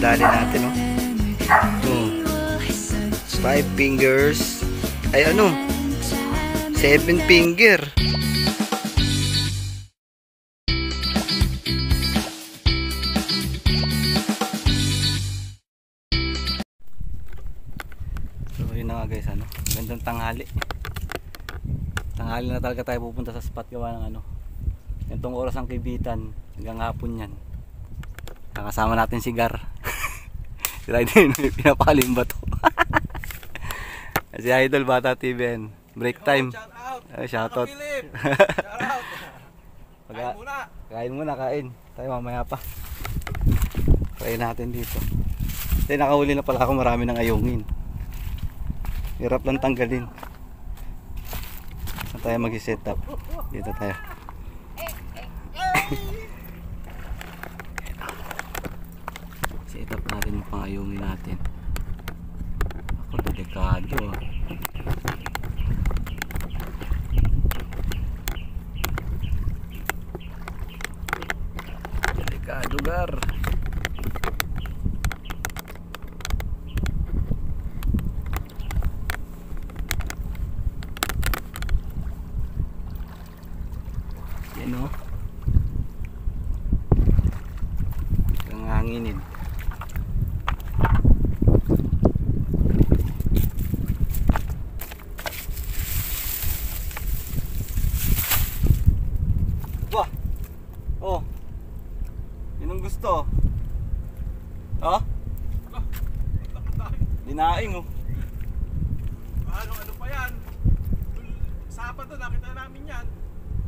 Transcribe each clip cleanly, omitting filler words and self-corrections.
nadali natin, oh. Oh. 5 fingers. Ay ano? 7 finger. So yun na nga guys, ano? Gandang tanghali. Tanghali na talaga tayo pupunta sa spot gawa ng ano. Itong oras ang kibitan hanggang hapon yan. Nakasama natin si Gar. Si Ryder pinapalim ba to? Si Idol Bata TVN. Break time. Shout out. Kain muna, kain. Tayo mamaya pa. Kain natin dito. Kasi nakahuli na pala ako, marami ng ayungin. Hirap lang tanggalin. Saan tayo mag-set up? Dito tayo. Set up natin yung pangayungin natin. Ako, delikado ah. Delikado, Gar. Yan o. Ang hanginin. Wah! Oh! Yun ang gusto. Oh? Dinaing oh. Ano pa yan? Sapa to, nakita namin yan.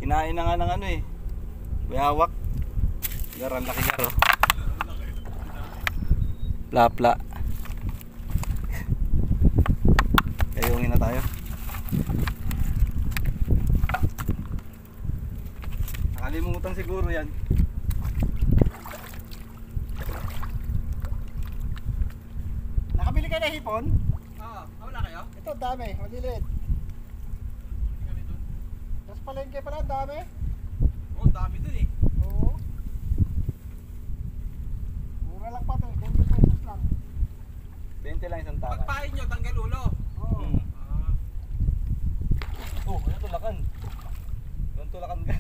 Kinain na nga ng ano eh. Bayawak. Garan laki garo. Plapla. Kayungin na tayo. Nakalimutan siguro yan. Nakabili kayo na hipon? Oo, wala kayo? Ito, dami, maliliit. Tapos palengke pala, dami. Oo, dami dun eh. Oo. Mura lang pa ito, 20 pesos lang. 20 lang isang taka. Pagpain nyo, tanggal ulo. Oo. Oh, ano tulakan? Ano tulakan ka?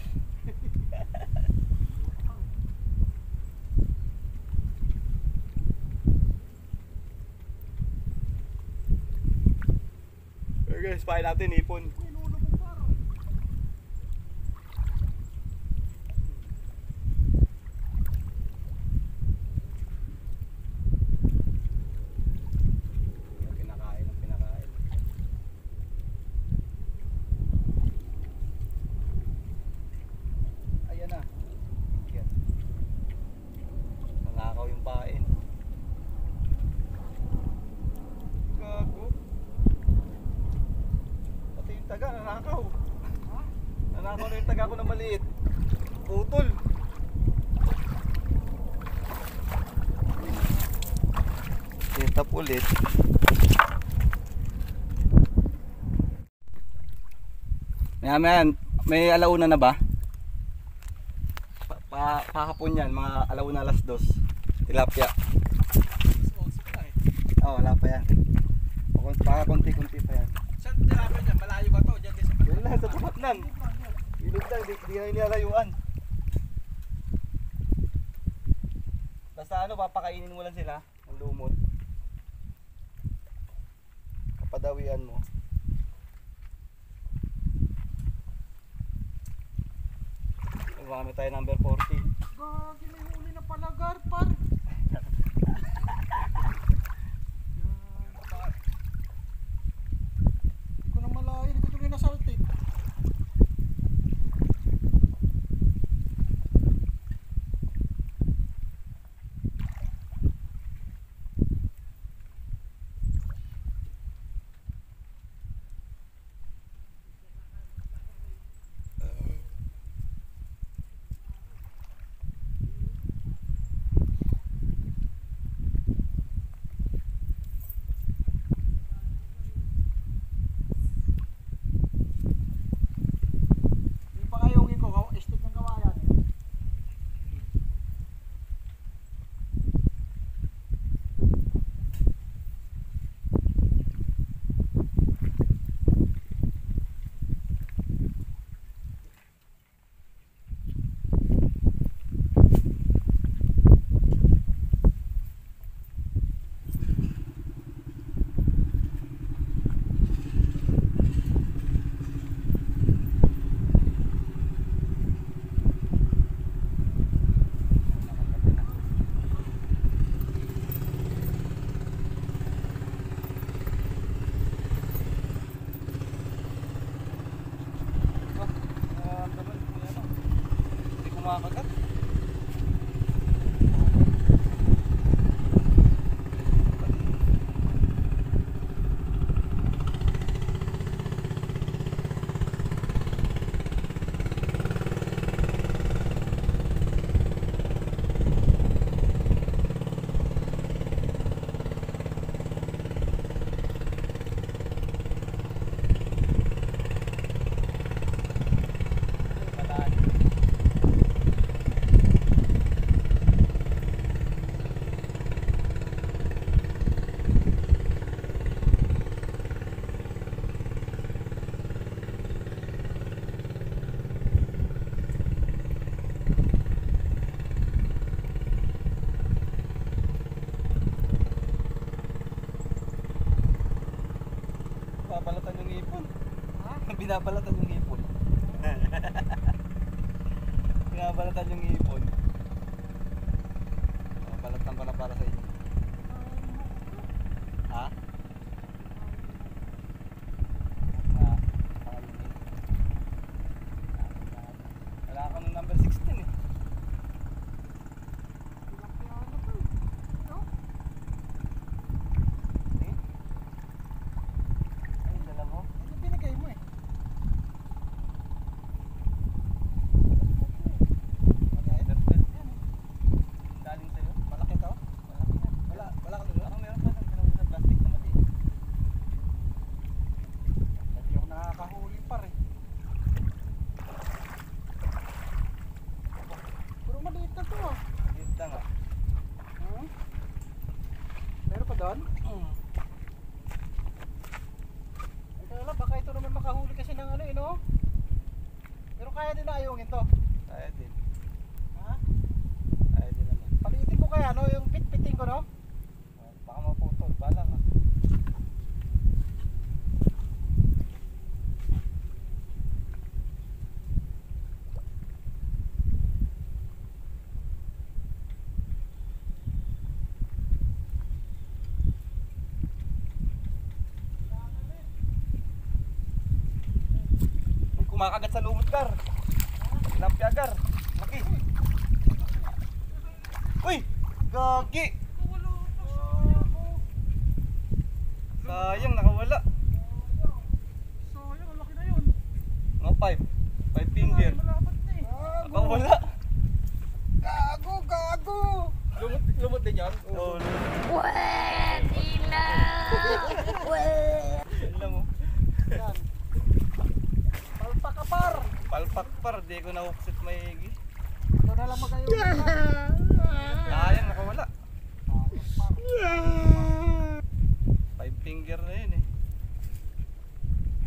Okay, spy natin ipon. Pinakain ang pinakain. Ayan na. Yan. Nanakaw yung pain. Gago. Pati yung taga nanakaw. Nanakaw na yung taga ko na maliit. Putol. Set up ulit. May alauna na ba? Pahapon yan, mga alauna alas 2. Tilapia. Oo, wala pa yan. Konti-konti pa yan. Saan tilapia niya? Malayo ba to? Diyan din sa Yan lang, sa tapat nan. Ilog lang, di na inilalayuan. Basta ano, papakainin mo lang sila ng lumot. Kapadawian mo. Marami tayo number 40. Gagi, may huli na pala, Garpar. Hindi ko na malayo, hindi ko tuloy nasaltik. Binabalatan yung hipon. Binabalatan yung hipon. Balatan ko na para sa inyo. Ha? Wala ka ng number 16 eh. Ay, dala mo? Ano binigay mo eh? Galing sa'yo? Malaki to? Malaki yan. Wala ka dito? Parang meron pa doon. Kinawin sa plastic na maliit. Hindi ako nakakahuli par eh. Pero maliit na to ah. Maliit lang ah. Hmm? Meron pa doon? Ay, kaya lang, baka ito naman makahuli kasi ng ano eh no? Pero kaya din na ayungin to. Kaya din. Ha? Kaya din naman. Paliitin ko kaya no? Yung pit-piting ko no? Baka maputol. Bala ka. May kumakagat sa lumot, Gar. Tilapia, Gar. Laki. Uy! Gagi! Sayang, nakawala. Sayang, ang laki na yun. Mga 5 finger. Malapad na eh. Nakawala. Gago! Lumot din yan? Oo. Pwede na! Yan lang oh. Yan. Palpa ka par! Palpak par, di ko na-hooksit maigi. Ito na lang magayon. Sayang, nakawala. Sayang par. 5 finger na yun eh.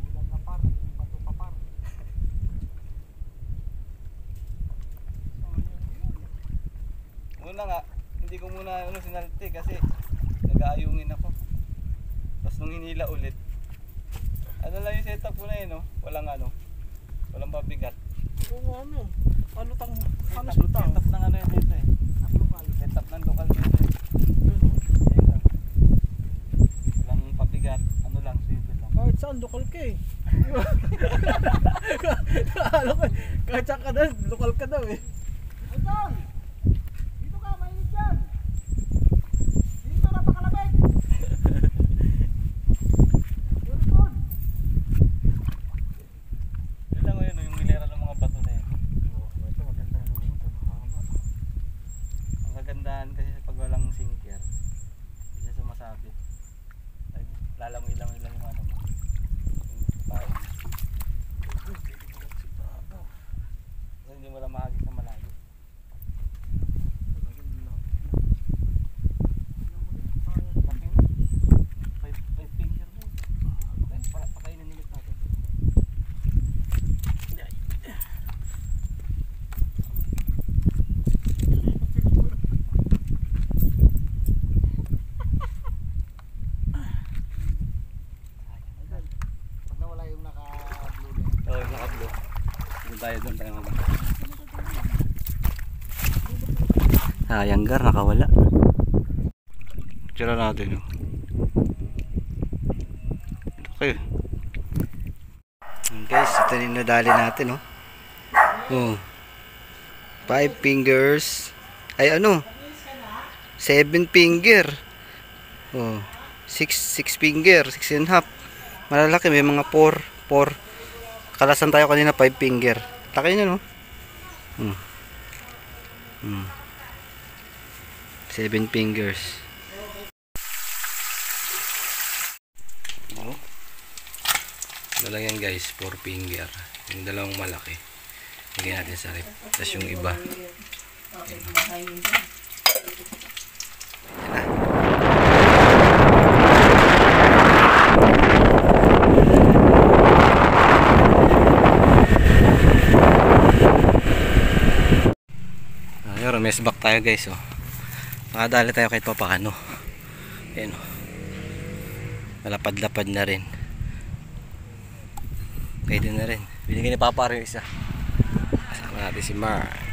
Ulan na par. Naging bato pa par. Una nga, hindi ko muna sinalte kasi nag-aayungin ako. Tapos nung hinila ulit, ano lang yung setup ko na yun, no? Walang pabigat. Oo, ano? Ano tang... Ano Setup, sultang? setup ng ano yun dito eh. Setup ng lokal dito eh. Ayun lang. Walang pabigat, ano lang, simple lang. Kahit saan, lokal ka eh. Alam ko, kahit saan ka daw, lokal ka daw eh. Ay, John! Dito ka, mahilig dyan! Dito, napakalabig! Very good! Yun lang yun, yung hilera ng mga bato na yun. Ito, maganda na lumot. Mahaba. Ang kagandahan kasi pag walang sinker, hindi siya sumasabit. Lalamoy-lamoy lang yung ano mo. Yung pao. Kasi hindi mo lang mahagis na malayo. Laki na. 5 finger mo. Pakainin ulit natin. Pag nawala yung naka-blue na yun. Oo, yung naka-blue. Doon tayo mama. Sayang, Gar, nakawala. Tira natin, oh. Okay. Guys, ito na yung nadali natin, oh. Oh. 5 fingers. Ay, ano? 7 finger. Oh. 6 finger. 6.5. Malalaki. May mga 4. Kalasan tayo kanina 5 finger. Laki niya, no? 7 fingers. Oh. Ano lang yan, guys? 4 finger. Yung dalawang malaki. Lagyan natin sa rep. Tapos yung iba. Ayan na. Ayun, mess back tayo, guys, oh. Nakadali tayo kahit pa paano. Ayan, oh. Malapad-lapad na rin. Pwede na rin. Binigay ni Papa yung isa. Kasama natin si Mar.